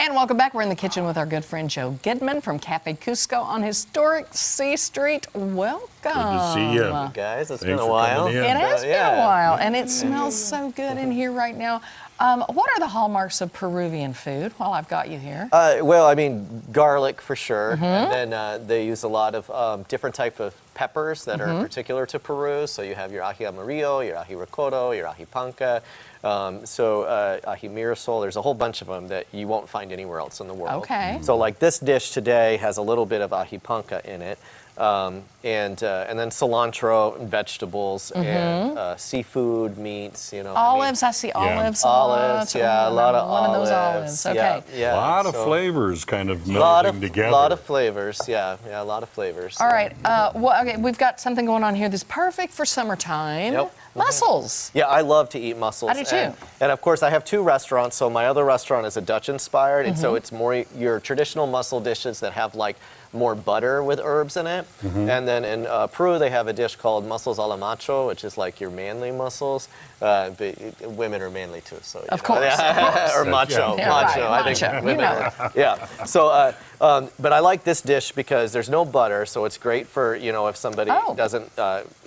And welcome back. We're in the kitchen with our good friend Joe Gidman from Café Cusco on historic C Street. Welcome. Good to see you. Hey guys, it's been a while. It has been a while, and it smells so good in here right now. What are the hallmarks of Peruvian food while I've got you here? Well, I mean, garlic for sure. And then they use a lot of different type of peppers that are particular to Peru. So you have your ají amarillo, your ají rocoto, your ají panca. Ají mirasol, there's a whole bunch of them that you won't find anywhere else in the world. Okay. So like this dish today has a little bit of ají panca in it. And then cilantro and vegetables and seafood, meats, you know. Olives, I see olives. Olives, yeah, a lot of one olives. Of those olives, okay. Yeah, a lot of flavors kind of melding together. A lot of flavors, yeah, a lot of flavors. All right, okay, we've got something going on here that's perfect for summertime. Yep. Mussels. Yeah, I love to eat mussels. I do too. And of course, I have two restaurants. So my other restaurant is a Dutch-inspired, and so it's more your traditional mussel dishes that have like more butter with herbs in it. And then in Peru, they have a dish called mussels a la macho, which is like your manly mussels. But women are manly too, so of course. Or macho, Yeah, macho. right. I think Macho. women. Yeah. So, but I like this dish because there's no butter, so it's great for if somebody doesn't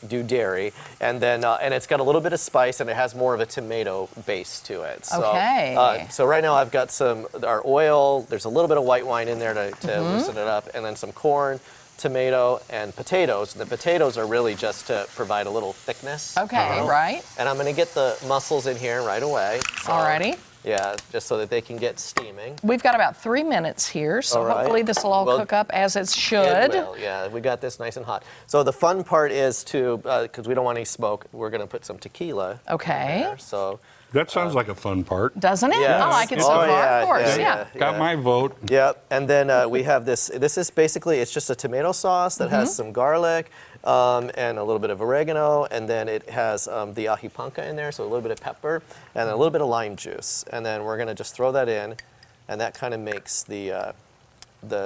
do dairy, and then and it's got a little bit of spice, and it has more of a tomato base to it. So, okay. So right now I've got our oil. There's a little bit of white wine in there to loosen it up, and then some corn, tomato, and potatoes. The potatoes are really just to provide a little thickness. Okay, right. And I'm going to get the mussels in here right away. So, Alrighty. Yeah, just so that they can get steaming. We've got about 3 minutes here, so hopefully this will all cook up as it should. It will, yeah. We got this nice and hot. So the fun part is because we don't want any smoke, we're going to put some tequila. Okay. In there, so. That sounds like a fun part. Doesn't it? Yes. I like it so far, of course, yeah. Got my vote. Yep, and then we have this. This is basically, it's just a tomato sauce that has some garlic and a little bit of oregano, and then it has the ají panca in there, so a little bit of pepper, and a little bit of lime juice. And then we're gonna just throw that in, and that kind of makes the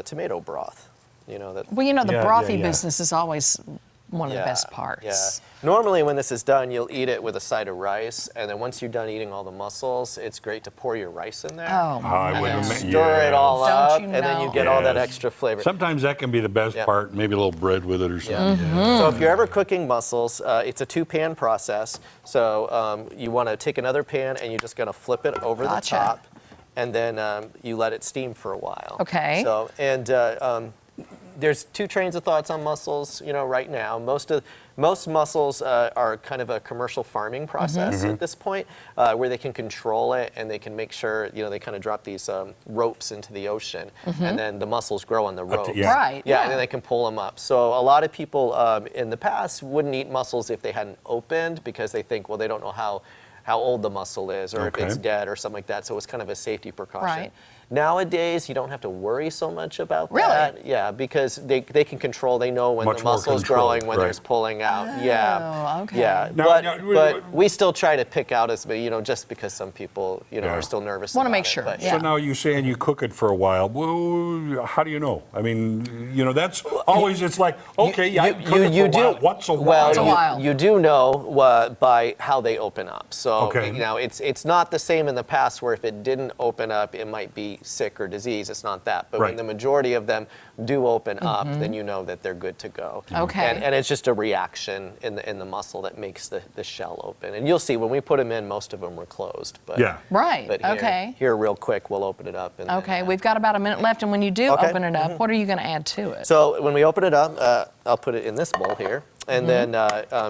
tomato broth. The brothy business is always one of the best parts. Yeah. Normally when this is done, you'll eat it with a side of rice, and then once you're done eating all the mussels, it's great to pour your rice in there. Oh, and then stir it all up, and then you get all that extra flavor. Sometimes that can be the best part, maybe a little bread with it or something. So if you're ever cooking mussels, it's a 2-pan process. So you want to take another pan, and you're just going to flip it over the top, and then you let it steam for a while. Okay. So, and there's 2 trains of thoughts on mussels, right now. Most mussels are kind of a commercial farming process at this point, where they can control it and they can make sure, they kind of drop these ropes into the ocean, and then the mussels grow on the ropes. Right. Yeah, and then they can pull them up. So a lot of people in the past wouldn't eat mussels if they hadn't opened, because they think, well, they don't know how old the mussel is, or if it's dead or something like that. So it's kind of a safety precaution. Right. Nowadays, you don't have to worry so much about Really? that. Yeah, because they can control. They know when the muscle's growing, when there's pulling out. Oh, okay. Yeah. But we still try to pick out as many, just because some people, are still nervous. Want to make sure. But, So now you're saying you cook it for a while. Well, how do you know? I mean, that's always, it's like, okay, I cook it for a while. What's a while? Well, you do know by how they open up. So, okay. It's not the same in the past, where if it didn't open up, it might be sick or disease. It's not that. But when the majority of them do open up, then you know that they're good to go. Okay. And it's just a reaction in the mussel that makes the shell open. And you'll see when we put them in, most of them were closed. But, Right. But here real quick, we'll open it up. And we've got about a minute left, and when you do open it up, what are you going to add to it? So when we open it up, I'll put it in this bowl here. And then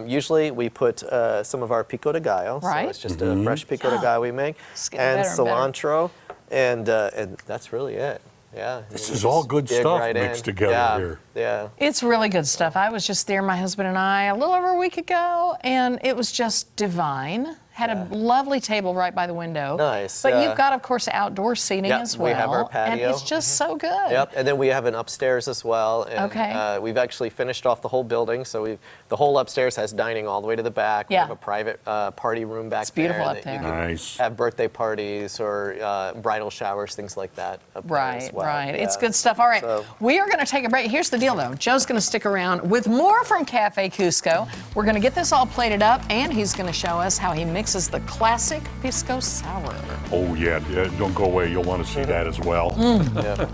usually we put some of our pico de gallo. Right. So it's just a fresh pico de gallo we make. And cilantro. And that's really it. Yeah. This is all good stuff mixed together here. Yeah. It's really good stuff. I was just there, my husband and I, a little over a week ago, and it was just divine. Had a lovely table right by the window. Nice. But you've got, of course, outdoor seating as well. We have our patio. And it's just so good. Yep. And then we have an upstairs as well. And, we've actually finished off the whole building. So the whole upstairs has dining all the way to the back. We have a private party room back there. It's beautiful up there. Nice. Have birthday parties or bridal showers, things like that up there as well. Right. It's good stuff. All right. We are going to take a break. Here's the deal, though. Joe's going to stick around with more from Café Cusco. We're going to get this all plated up, and he's going to show us how he mixes next is the classic pisco sour. Oh yeah, don't go away. You'll want to see that as well. Yeah.